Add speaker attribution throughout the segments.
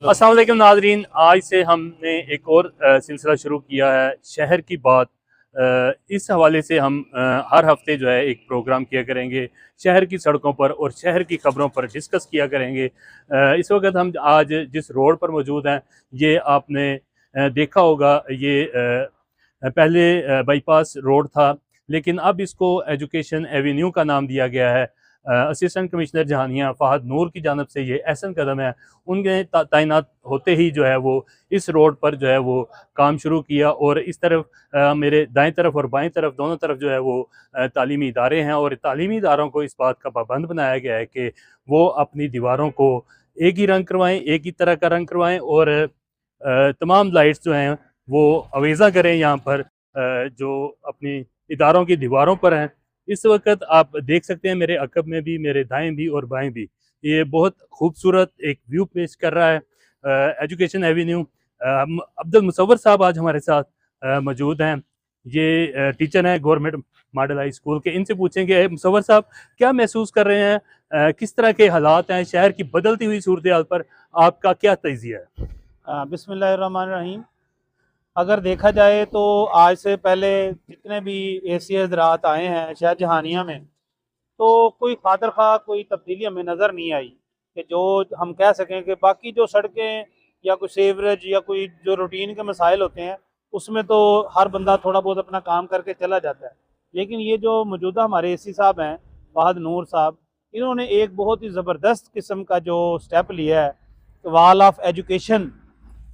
Speaker 1: अस्सलाम वालेकुम नाज़रीन, आज से हमने एक और सिलसिला शुरू किया है शहर की बात। इस हवाले से हम हर हफ्ते जो है एक प्रोग्राम किया करेंगे शहर की सड़कों पर और शहर की खबरों पर डिस्कस किया करेंगे। इस वक्त हम आज जिस रोड पर मौजूद हैं ये आपने देखा होगा। ये पहले बाईपास रोड था, लेकिन अब इसको एजुकेशन एवेन्यू का नाम दिया गया है। असिस्टेंट कमिश्नर जहानिया फ़हद नूर की जानब से ये अहसन कदम है। उनके तैनात होते ही जो है वो इस रोड पर जो है वो काम शुरू किया, और इस तरफ मेरे दाएं तरफ और बाएं तरफ दोनों तरफ जो है वो तालीमी इदारे हैं, और तालीमी इदारों को इस बात का पाबंद बनाया गया है कि वो अपनी दीवारों को एक ही रंग करवाएं, एक ही तरह का रंग करवाएं, और तमाम लाइट्स जो हैं वो अवेज़ा करें यहाँ पर जो अपनी इदारों की दीवारों पर हैं। इस वक्त आप देख सकते हैं मेरे अकब में भी, मेरे दाएं भी और बाएं भी, ये बहुत खूबसूरत एक व्यू पेश कर रहा है एजुकेशन एवेन्यू। अब्दुल मुसव्वर साहब आज हमारे साथ मौजूद हैं। ये टीचर हैं गवर्नमेंट मॉडल हाई स्कूल के। इनसे पूछेंगे मुसव्वर साहब क्या महसूस कर रहे हैं, किस तरह के हालात हैं, शहर की बदलती हुई सूरत हाल पर आपका क्या तजिया है?
Speaker 2: बिस्मिल्लाहिर्रहमानिर्रहीम। अगर देखा जाए तो आज से पहले जितने भी एसी हजरात आए हैं शहर जहानिया में, तो कोई खातर खा कोई तब्दीली हमें नज़र नहीं आई कि जो हम कह सकें कि बाकी जो सड़कें या कोई सेवरेज या कोई जो रूटीन के मसाइल होते हैं उसमें तो हर बंदा थोड़ा बहुत अपना काम करके चला जाता है। लेकिन ये जो मौजूदा हमारे एसी साहब हैं फ़हद नूर साहब, इन्होंने एक बहुत ही ज़बरदस्त किस्म का जो स्टेप लिया है, वाल ऑफ एजुकेशन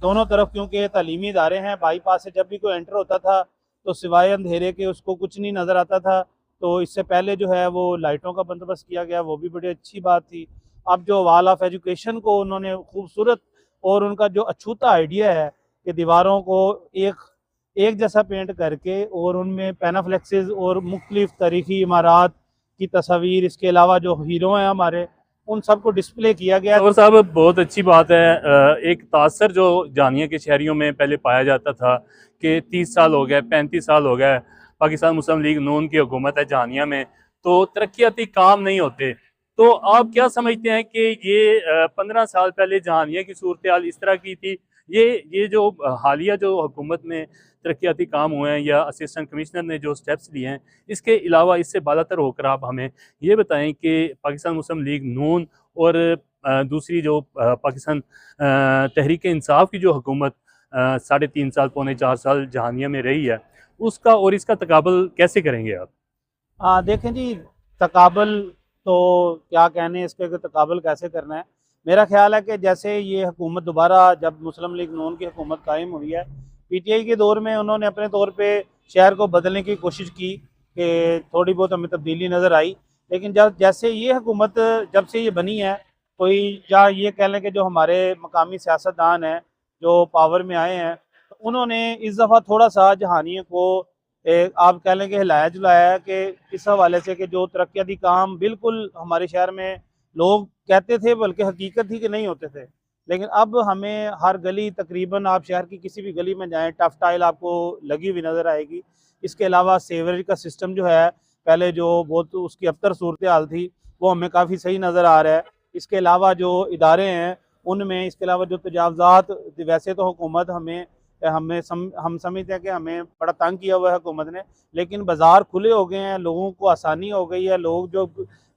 Speaker 2: दोनों तरफ, क्योंकि तालीमी इदारे हैं। बाईपास से जब भी कोई एंटर होता था तो सिवाय अंधेरे के उसको कुछ नहीं नज़र आता था। तो इससे पहले जो है वो लाइटों का बंदोबस्त किया गया, वो भी बड़ी अच्छी बात थी। अब जो वाल ऑफ एजुकेशन को उन्होंने खूबसूरत, और उनका जो अछूता आइडिया है कि दीवारों को एक एक जैसा पेंट करके और उनमें पैनाफ्लेक्सेस और मुख्तलिफ तारीखी इमारात की तस्वीर, इसके अलावा जो हीरो हैं हमारे, उन सबको डिस्प्ले किया गया।
Speaker 1: मुसव्वर साहब बहुत अच्छी बात है। एक तासर जो जानिया के शहरियों में पहले पाया जाता था कि 30 साल हो गए, 35 साल हो गए पाकिस्तान मुस्लिम लीग नून की हुकूमत है जानिया में, तो तरक्याती काम नहीं होते। तो आप क्या समझते हैं कि ये 15 साल पहले जहानिया की सूरत हाल इस तरह की थी? ये जो हालिया जो हुकूमत में तरक्याती काम हुए हैं या असिस्टेंट कमिश्नर ने जो स्टेप्स लिए हैं, इसके अलावा इससे बालातर होकर आप हमें ये बताएं कि पाकिस्तान मुस्लिम लीग नून और दूसरी जो पाकिस्तान तहरीक इंसाफ की जो हुकूमत 3.5 साल पौने 4 साल जहानिया में रही है, उसका और इसका तकाबल कैसे करेंगे आप?
Speaker 2: देखें जी, तकाबल तो क्या कहने इसके कि तकाबल कैसे करना है। मेरा ख्याल है कि जैसे ये हुकूमत दोबारा जब मुस्लिम लीग नून की हुकूमत कायम हुई है, पीटीआई के दौर में उन्होंने अपने तौर पे शहर को बदलने की कोशिश की कि थोड़ी बहुत हमें तब्दीली नज़र आई। लेकिन जब जैसे ये हुकूमत जब से ये बनी है, कोई या ये कह लें कि जो हमारे मकामी सियासतदान हैं जो पावर में आए हैं, तो उन्होंने इस दफ़ा थोड़ा सा जहानिया को आप कह लें कि हिलाया जुलाया है कि इस हवाले से कि जो तरक्याती काम बिल्कुल हमारे शहर में लोग कहते थे, बल्कि हकीकत थी कि नहीं होते थे। लेकिन अब हमें हर गली, तकरीबन आप शहर की किसी भी गली में जाएं, टफ टाइल आपको लगी हुई नज़र आएगी। इसके अलावा सेवरेज का सिस्टम जो है, पहले जो बहुत उसकी अबतर सूरत हाल थी, वो हमें काफ़ी सही नज़र आ रहा है। इसके अलावा जो इदारे हैं उनमें, इसके अलावा जो तजावज़ात, वैसे तो हुकूमत हमें हम समझते हैं कि हमें बड़ा तंग किया हुआ है हुकूमत ने, लेकिन बाज़ार खुले हो गए हैं, लोगों को आसानी हो गई है। लोग जो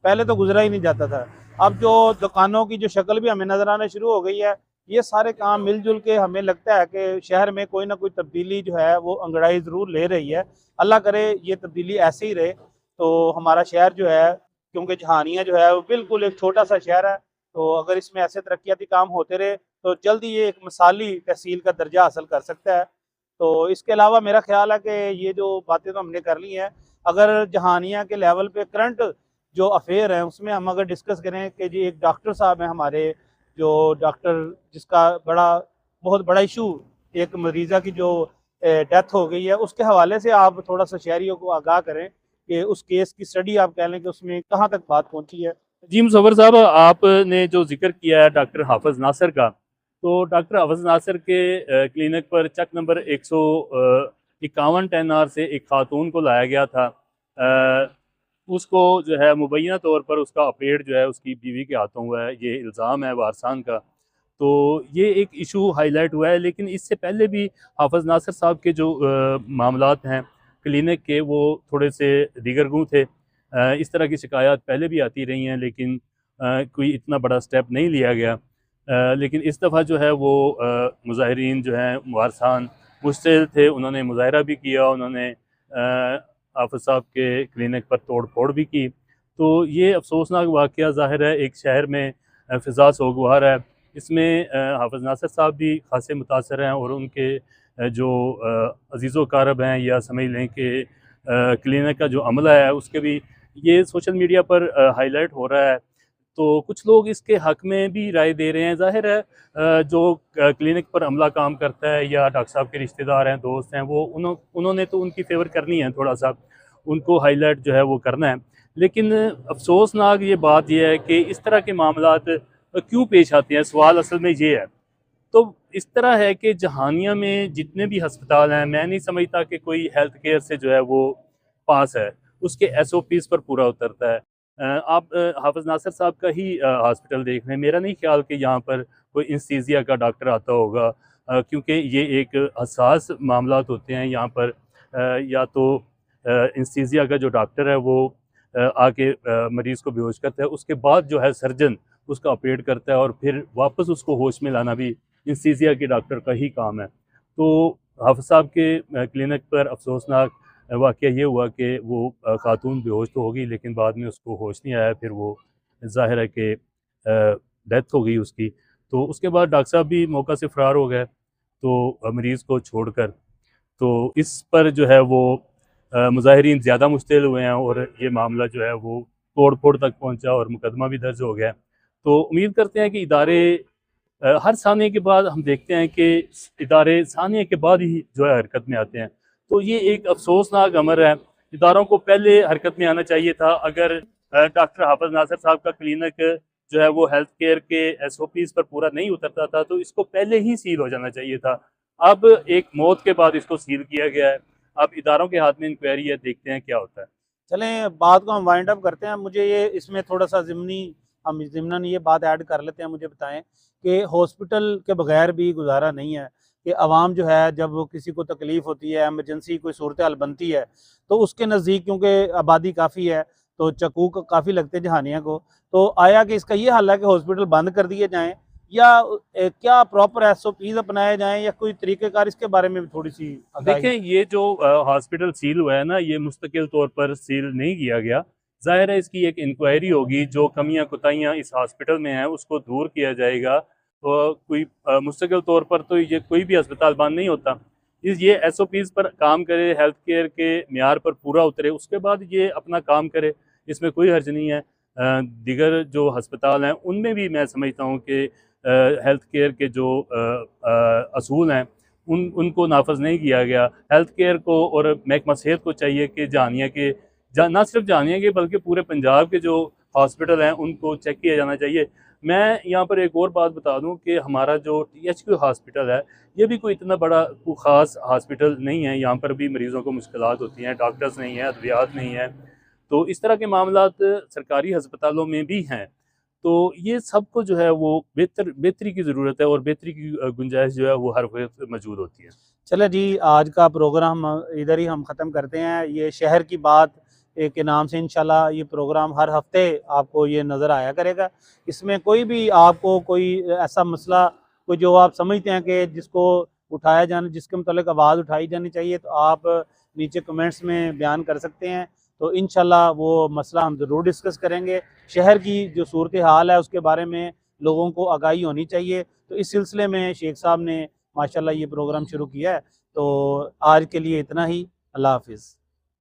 Speaker 2: पहले तो गुजरा ही नहीं जाता था, अब जो दुकानों की जो शक्ल भी हमें नज़र आना शुरू हो गई है। ये सारे काम मिलजुल के हमें लगता है कि शहर में कोई ना कोई तब्दीली जो है वो अंगड़ाई ज़रूर ले रही है। अल्लाह करे ये तब्दीली ऐसे ही रहे तो हमारा शहर जो है, क्योंकि जहानिया जो है वो बिल्कुल एक छोटा सा शहर है, तो अगर इसमें ऐसे तरक्याती काम होते रहे तो जल्द ही ये एक मिसाली तहसील का दर्जा हासिल कर सकता है। तो इसके अलावा मेरा ख्याल है कि ये जो बातें तो हमने कर ली हैं, अगर जहानिया के लेवल पे करंट जो अफेयर हैं उसमें हम अगर डिस्कस करें कि जी एक डॉक्टर साहब हैं हमारे, जो डॉक्टर जिसका बहुत बड़ा इशू, एक मरीज़ा की जो डेथ हो गई है, उसके हवाले से आप थोड़ा सा शहरियों को आगाह करें कि उस केस की स्टडी आप कह लें कि उसमें कहाँ तक बात पहुँची है।
Speaker 1: जी मुसव्वर साहब, आपने जो जिक्र किया है डॉक्टर हाफिज नासिर का, तो डॉक्टर हाफिज नासिर के क्लिनिक पर चक नंबर 151 10R से एक खातून को लाया गया था। उसको जो है मुबैना तौर पर उसका ऑपरेट जो है उसकी बीवी के हाथों हुआ है, ये इल्ज़ाम है वारसान का। तो ये एक इशू हाईलाइट हुआ है। लेकिन इससे पहले भी हाफिज़ नासिर साहब के जो मामलात हैं क्लिनिक के, वो थोड़े से दीगरगू थे। इस तरह की शिकायत पहले भी आती रही हैं, लेकिन कोई इतना बड़ा स्टेप नहीं लिया गया। लेकिन इस दफ़ा जो है वो मुज़ाहिरीन जो हैं वारसान मुश्तइल थे, उन्होंने मुज़ाहरा भी किया, उन्होंने हाफिज़ साहब के क्लिनिक पर तोड़ फोड़ भी की। तो ये अफसोसनाक वाक़या ज़ाहिर है एक शहर में फ़िज़ा सोगवार है। इसमें हाफिज़ नासिर साहब भी ख़ासे मुतासर हैं, और उनके जो अज़ीज़ व क़ारब हैं, या समझ लें कि क्लिनिक का जो अमला है उसके भी ये सोशल मीडिया पर हाईलाइट हो रहा है। तो कुछ लोग इसके हक़ में भी राय दे रहे हैं। ज़ाहिर है जो क्लिनिक पर अमला काम करता है या डॉक्टर साहब के रिश्तेदार हैं, दोस्त हैं, वो उन्होंने तो उनकी फ़ेवर करनी है, थोड़ा-सा उनको हाईलाइट जो है वो करना है। लेकिन अफ़सोसनाक ये बात ये है कि इस तरह के मामलात क्यों पेश आते हैं, सवाल असल में ये है। तो इस तरह है कि जहानिया में जितने भी अस्पताल हैं, मैं नहीं समझता कि कोई हेल्थ केयर से जो है वो पास है, उसके एसओपीज़ पर पूरा उतरता है। आप हाफिज़ नासिर साहब का ही हॉस्पिटल देख लें, मेरा नहीं ख्याल कि यहाँ पर कोई एनेस्थीसिया का डॉक्टर आता होगा, क्योंकि ये एक हसास मामलात होते हैं यहाँ पर। या तो एनेस्थीसिया का जो डॉक्टर है वो आके मरीज़ को बेहोश करता है, उसके बाद जो है सर्जन उसका ऑपरेट करता है, और फिर वापस उसको होश में लाना भी एनेस्थीसिया के डॉक्टर का ही काम है। तो हाफिज़ साहब के क्लिनिक पर अफसोसनाक वाक़या ये हुआ कि वो खातून बेहोश तो हो गई, लेकिन बाद में उसको होश नहीं आया, फिर वो ज़ाहिर है कि डेथ हो गई उसकी। तो उसके बाद डॉक्टर साहब भी मौका से फ़रार हो गए, तो मरीज़ को छोड़कर। तो इस पर जो है वो मुज़ाहिरीन ज़्यादा मुश्तिल हुए हैं, और ये मामला जो है वो तोड़-फोड़ तक पहुँचा, और मुकदमा भी दर्ज हो गया। तो उम्मीद करते हैं कि इदारे हर सानिए के बाद हम देखते हैं कि इदारे सानिए के बाद ही जो है हरकत में आते हैं। तो ये एक अफ़सोसनाक अमर है। इदारों को पहले हरकत में आना चाहिए था। अगर डॉक्टर हाफिज़ नासिर साहब का क्लिनिक जो है वो हेल्थ केयर के एसओपीज़ पर पूरा नहीं उतरता था, तो इसको पहले ही सील हो जाना चाहिए था। अब एक मौत के बाद इसको सील किया गया है। अब इदारों के हाथ में इंक्वायरी है, देखते हैं क्या होता है।
Speaker 2: चलें बात को हम वाइंड अप करते हैं। मुझे ये इसमें थोड़ा-सा हम ज़िम्नन ये बात ऐड कर लेते हैं। मुझे बताएँ कि हॉस्पिटल के बगैर भी गुज़ारा नहीं है, कि आवाम जो है जब वो किसी को तकलीफ़ होती है, इमरजेंसी कोई सूरत हाल बनती है, तो उसके नज़दीक क्योंकि आबादी काफ़ी है, तो चक्कू काफ़ी लगते हैं जहानिया को। तो आया कि इसका ये हल है कि हॉस्पिटल बंद कर दिए जाएँ, या क्या प्रॉपर एसओपीज़ अपनाए जाएँ, या कोई तरीक़ेकार, इसके बारे में भी थोड़ी-सी आगाही।
Speaker 1: देखें, ये जो हॉस्पिटल सील हुआ है ना, ये मुस्तकिल तौर पर सील नहीं किया गया। ज़ाहिर है इसकी एक इंक्वायरी होगी, जो कमियाँ कोताहियाँ इस हॉस्पिटल में हैं उसको दूर किया जाएगा। तो कोई मुस्तकिल तौर पर तो ये कोई भी अस्पताल बंद नहीं होता। ये एसओपीज़ पर काम करे, हेल्थ केयर के म्यार पर पूरा उतरे, उसके बाद ये अपना काम करे, इसमें कोई हर्ज नहीं है। दीगर जो अस्पताल हैं उनमें भी मैं समझता हूँ कि हेल्थ केयर के जो असूल हैं उनको नाफज नहीं किया गया। हेल्थ केयर को और महकमा सेहत को चाहिए कि जानिया के ना सिर्फ जानिया के बल्कि पूरे पंजाब के जो हॉस्पिटल हैं उनको चेक किया जाना चाहिए। मैं यहाँ पर एक और बात बता दूँ कि हमारा जो टीएचक्यू हॉस्पिटल है, ये भी कोई इतना बड़ा कोई ख़ास हॉस्पिटल नहीं है। यहाँ पर भी मरीज़ों को मुश्किलात होती हैं, डॉक्टर्स नहीं हैं, अद्वियात नहीं हैं। तो इस तरह के मामलात सरकारी अस्पतालों में भी हैं। तो ये सबको जो है वो बेहतरी की ज़रूरत है, और बेहतरी की गुंजाइश जो है वो हर वक़्त मौजूद होती है।
Speaker 2: चलें जी, आज का प्रोग्राम इधर ही हम ख़त्म करते हैं। ये शहर की बात के नाम से इंशाल्लाह ये प्रोग्राम हर हफ़्ते आपको ये नज़र आया करेगा। इसमें कोई भी आपको कोई ऐसा मसला, कोई जो आप समझते हैं कि जिसको उठाया जाना, जिसके मुतालिक आवाज़ उठाई जानी चाहिए, तो आप नीचे कमेंट्स में बयान कर सकते हैं। तो इंशाल्लाह वो मसला हम ज़रूर डिस्कस करेंगे। शहर की जो सूरत हाल है उसके बारे में लोगों को आगाही होनी चाहिए। तो इस सिलसिले में शेख साहब ने माशाल्लाह ये प्रोग्राम शुरू किया है। तो आज के लिए इतना ही। अल्लाह हाफ़िज़।